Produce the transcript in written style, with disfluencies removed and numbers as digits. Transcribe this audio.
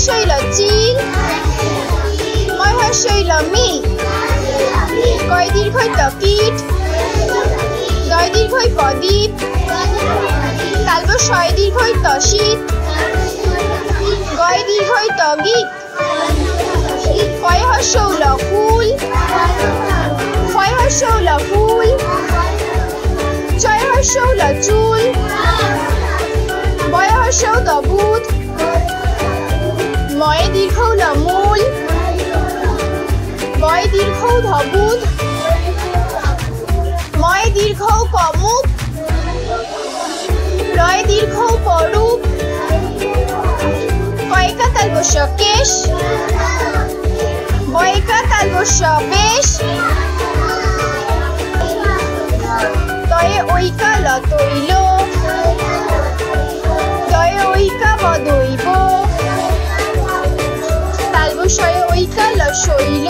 শৈল চিল ময় শৈল মিল কয় দীর্ঘই কীট দয় দীর্ঘই প্রদীপ তালব শয় দীর্ঘই শীত গয় দীর্ঘই গীত কয় শৌল ফুল ফয় শৌল ফুল চয় শৌল চুল বয় শৌদ বুধ ময় দীর্ঘৌল মূল বয় দীর্ঘৌধ বুধ ময় দীর্ঘৌ কমুক রয় দীর্ঘৌ পরূপ কয়কা তালব কেশ বয়কা তালব বেশ তয়ে ঐকা লতৈল দয়ে ঐকা বদৈব তালব শয়ে ঐকা শৈল